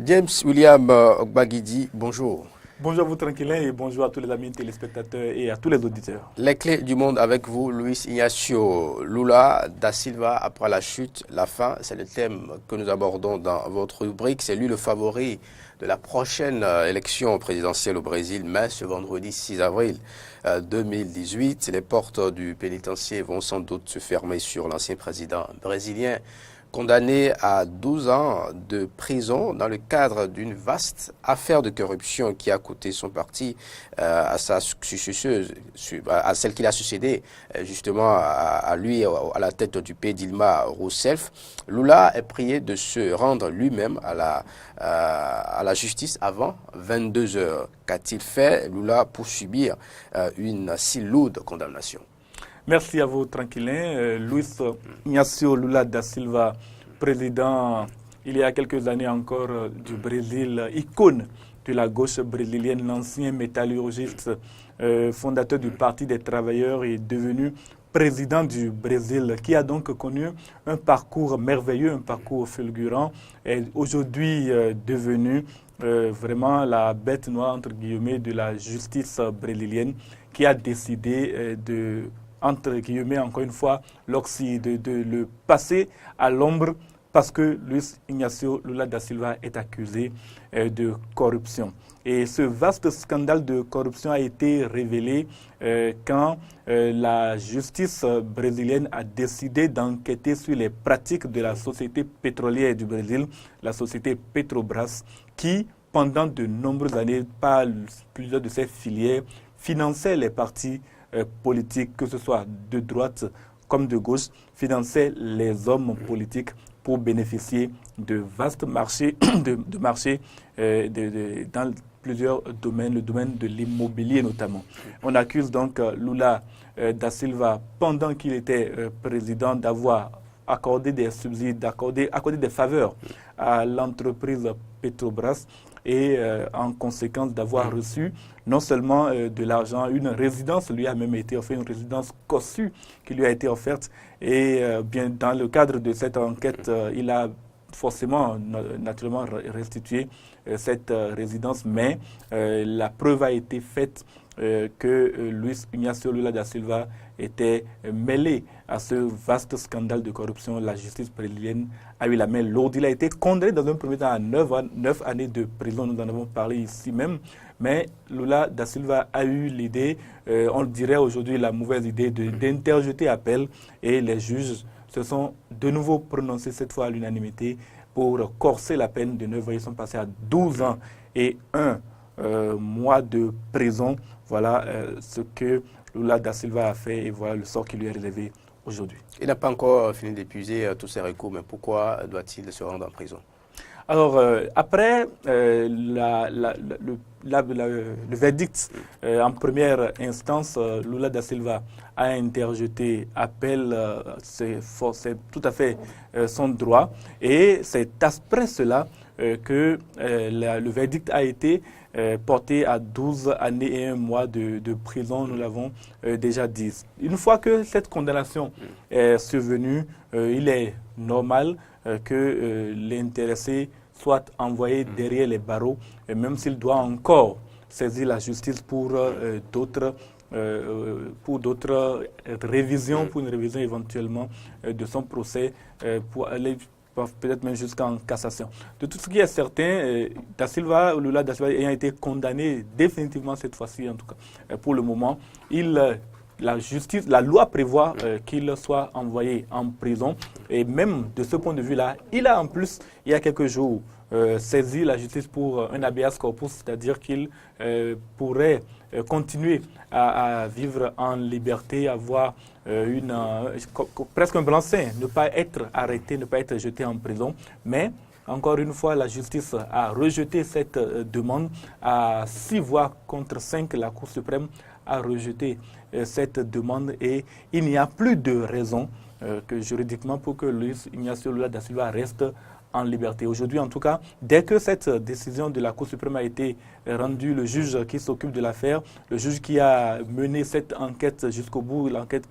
James William Ogbagidi, bonjour. Bonjour à vous tranquillin et bonjour à tous les amis téléspectateurs et à tous les auditeurs. Les clés du monde avec vous, Luis Ignacio Lula da Silva, après la chute, la fin, c'est le thème que nous abordons dans votre rubrique. C'est lui le favori de la prochaine élection présidentielle au Brésil, mais ce vendredi 6 avril 2018. Les portes du pénitencier vont sans doute se fermer sur l'ancien président brésilien, condamné à 12 ans de prison dans le cadre d'une vaste affaire de corruption qui a coûté son parti à sa successeuse, à celle qu'il a succédé justement à lui, à la tête du pays, Dilma Rousseff. Lula est prié de se rendre lui-même à la justice avant 22 heures. Qu'a-t-il fait, Lula, pour subir une si lourde condamnation? Merci à vous, tranquillin. Luis Ignacio Lula da Silva, président, il y a quelques années encore, du Brésil, icône de la gauche brésilienne, l'ancien métallurgiste, fondateur du Parti des travailleurs, est devenu président du Brésil, qui a donc connu un parcours merveilleux, un parcours fulgurant, et aujourd'hui devenu vraiment la bête noire, entre guillemets, de la justice brésilienne, qui a décidé de, entre guillemets, encore une fois, de le passer à l'ombre parce que Luis Ignacio Lula da Silva est accusé de corruption. Et ce vaste scandale de corruption a été révélé quand la justice brésilienne a décidé d'enquêter sur les pratiques de la société pétrolière du Brésil, la société Petrobras, qui, pendant de nombreuses années, par plusieurs de ses filières, finançait les partis politiques, que ce soit de droite comme de gauche, finançait les hommes politiques pour bénéficier de vastes marchés, dans plusieurs domaines, le domaine de l'immobilier notamment. On accuse donc Lula da Silva, pendant qu'il était président, d'avoir accordé des subsides, accordé des faveurs à l'entreprise Petrobras et en conséquence d'avoir reçu non seulement de l'argent, une résidence lui a même été offerte, une résidence cossue qui lui a été offerte. Et bien dans le cadre de cette enquête, il a forcément, naturellement, restitué cette résidence, mais la preuve a été faite que Luis Ignacio Lula da Silva était mêlé à ce vaste scandale de corruption. La justice brésilienne a eu la main lourde. Il a été condamné dans un premier temps à 9 années de prison. Nous en avons parlé ici même. Mais Lula da Silva a eu l'idée, on le dirait aujourd'hui la mauvaise idée, d'interjeter appel. Et les juges se sont de nouveau prononcés, cette fois à l'unanimité, pour corser la peine de 9 ans. Ils sont passés à 12 ans et 1 mois de prison. Voilà ce que Lula da Silva a fait et voilà le sort qui lui est réservé aujourd'hui. Il n'a pas encore fini d'épuiser tous ses recours, mais pourquoi doit-il se rendre en prison? Alors, après le verdict en première instance, Lula da Silva a interjeté appel, c'est tout à fait son droit, et c'est après cela que le verdict a été porté à 12 années et 1 mois de prison, nous l'avons déjà dit. Une fois que cette condamnation est survenue, il est normal que l'intéressé soit envoyé derrière les barreaux, même s'il doit encore saisir la justice pour d'autres révisions, pour une révision éventuellement de son procès, pour aller peut-être même jusqu'en cassation. De tout ce qui est certain, Lula da Silva ayant été condamné définitivement cette fois-ci, en tout cas pour le moment, la loi prévoit qu'il soit envoyé en prison. Et même de ce point de vue-là, il a en plus, il y a quelques jours, saisi la justice pour un habeas corpus, c'est-à-dire qu'il pourrait continuer à vivre en liberté, avoir presque un blanc-seing, ne pas être arrêté, ne pas être jeté en prison. Mais encore une fois, la justice a rejeté cette demande. À 6 voix contre 5, la Cour suprême a rejeté cette demande et il n'y a plus de raison que juridiquement pour que Luis Ignacio Lula da Silva reste en liberté. Aujourd'hui, en tout cas, dès que cette décision de la Cour suprême a été rendue, le juge qui s'occupe de l'affaire, le juge qui a mené cette enquête jusqu'au bout, l'enquête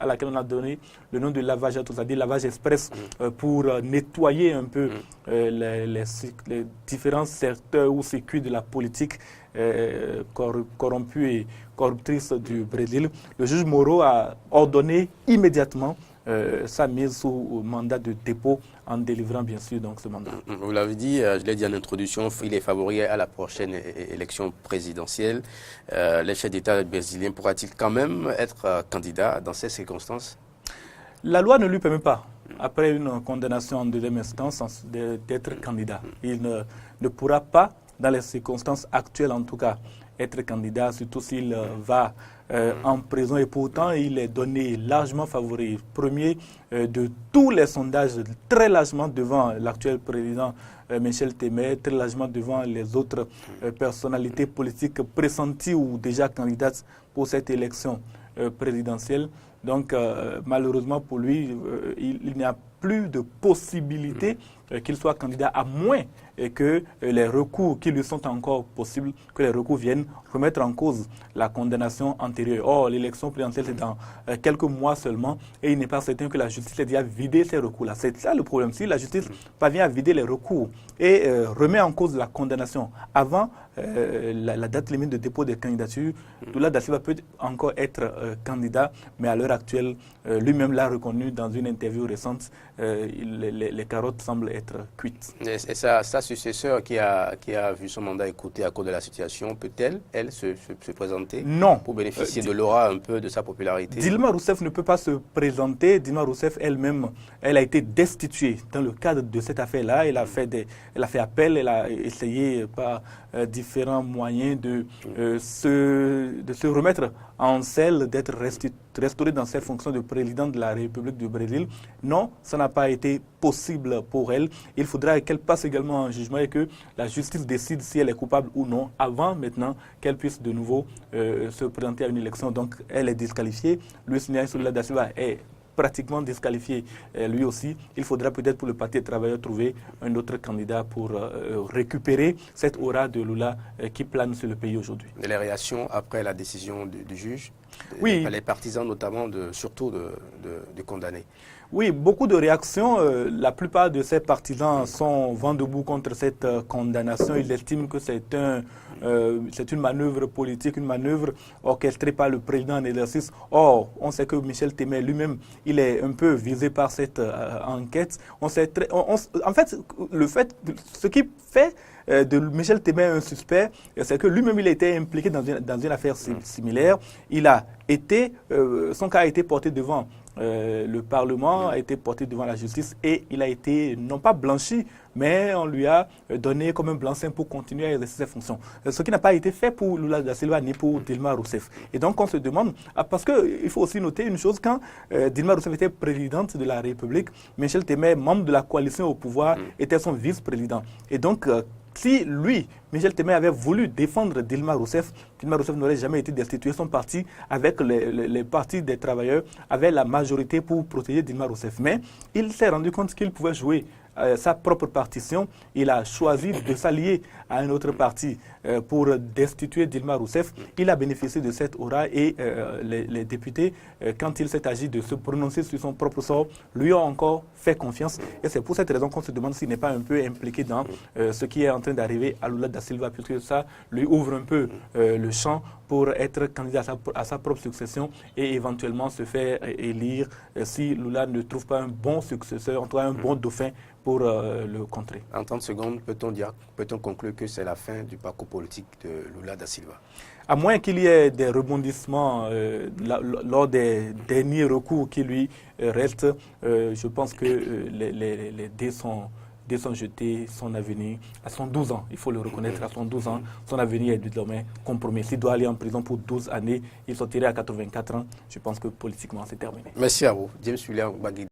à laquelle on a donné le nom de lavage, c'est-à-dire lavage express, pour nettoyer un peu les différents secteurs ou circuits de la politique corrompue et corruptrice du Brésil. Le juge Moro a ordonné immédiatement sa mise sous mandat de dépôt en délivrant bien sûr donc ce mandat. Vous l'avez dit, je l'ai dit en introduction, il est favori à la prochaine élection présidentielle. Le chef d'État brésilien pourra-t-il quand même être candidat dans ces circonstances? La loi ne lui permet pas, après une condamnation en deuxième instance, d'être candidat. Il ne pourra pas, dans les circonstances actuelles en tout cas, être candidat, surtout s'il va en prison. Et pourtant, il est donné largement favori. Premier de tous les sondages, très largement devant l'actuel président Michel Temer, très largement devant les autres personnalités politiques pressenties ou déjà candidates pour cette élection présidentielle. Donc, malheureusement pour lui, il n'y a plus de possibilité qu'il soit candidat, à moins que les recours qui lui sont encore possibles, que les recours viennent remettre en cause la condamnation antérieure. Or, l'élection présidentielle, c'est dans quelques mois seulement, et il n'est pas certain que la justice ait déjà vidé ces recours-là. C'est ça le problème. Si la justice parvient à vider les recours et remet en cause la condamnation avant la date limite de dépôt des candidatures, Lula da Silva peut encore être candidat, mais à l'heure actuelle, lui-même l'a reconnu dans une interview récente, les carottes semblent être cuites. Et sa successeur qui a vu son mandat écouté à cause de la situation, peut-elle, elle, se présenter? Non. Pour bénéficier de l'aura un peu de sa popularité? Dilma Rousseff ne peut pas se présenter. Dilma Rousseff elle-même, elle a été destituée dans le cadre de cette affaire-là. Elle a fait appel, elle a essayé par différents moyens de se remettre en selle, d'être restaurée dans ses fonctions de président de la République du Brésil. Non, ça n'a pas été possible pour elle. Il faudra qu'elle passe également en jugement et que la justice décide si elle est coupable ou non, avant maintenant qu'elle puisse de nouveau se présenter à une élection. Donc elle est disqualifiée. Luis Inacio Lula da Silva est pratiquement disqualifié lui aussi. Il faudra peut-être pour le Parti des travailleurs trouver un autre candidat pour récupérer cette aura de Lula qui plane sur le pays aujourd'hui. Et les réactions après la décision du juge, oui, les partisans notamment surtout de condamner? Oui, beaucoup de réactions. La plupart de ces partisans sont vent debout contre cette condamnation. Ils estiment que c'est une manœuvre politique, une manœuvre orchestrée par le président en exercice. Or, on sait que Michel Temer lui-même, il est un peu visé par cette enquête. En fait, ce qui fait de Michel Temer un suspect, c'est que lui-même, il a été impliqué dans une affaire similaire. Son cas a été porté devant le Parlement, a été porté devant la justice et il a été, non pas blanchi, mais on lui a donné comme un blanc-seing pour continuer à exercer ses fonctions. Ce qui n'a pas été fait pour Lula da Silva ni pour Dilma Rousseff. Et donc on se demande, parce qu'il faut aussi noter une chose, quand Dilma Rousseff était présidente de la République, Michel Temer, membre de la coalition au pouvoir, était son vice-président. Et donc, si lui, Michel Temer, avait voulu défendre Dilma Rousseff n'aurait jamais été destitué. Son parti, avec les partis des travailleurs, avait la majorité pour protéger Dilma Rousseff. Mais il s'est rendu compte qu'il pouvait jouer sa propre partition. Il a choisi de s'allier à un autre parti pour destituer Dilma Rousseff. Il a bénéficié de cette aura et les députés, quand il s'est agi de se prononcer sur son propre sort, lui ont encore fait confiance. Et c'est pour cette raison qu'on se demande s'il n'est pas un peu impliqué dans ce qui est en train d'arriver à Lula da Silva, puisque ça lui ouvre un peu le champ pour être candidat à sa propre succession et éventuellement se faire élire si Lula ne trouve pas un bon successeur, en tout cas un bon dauphin pour le contrer. En 30 secondes, peut-on conclure que c'est la fin du parcours politique de Lula da Silva? À moins qu'il y ait des rebondissements lors des derniers recours qui lui restent, je pense que les dés sont jetés, son avenir, à son 12 ans, il faut le reconnaître, à son 12 ans, son avenir est désormais compromis. S'il doit aller en prison pour 12 années, il sortirait à 84 ans. Je pense que politiquement, c'est terminé. Merci à vous. James William Bagui.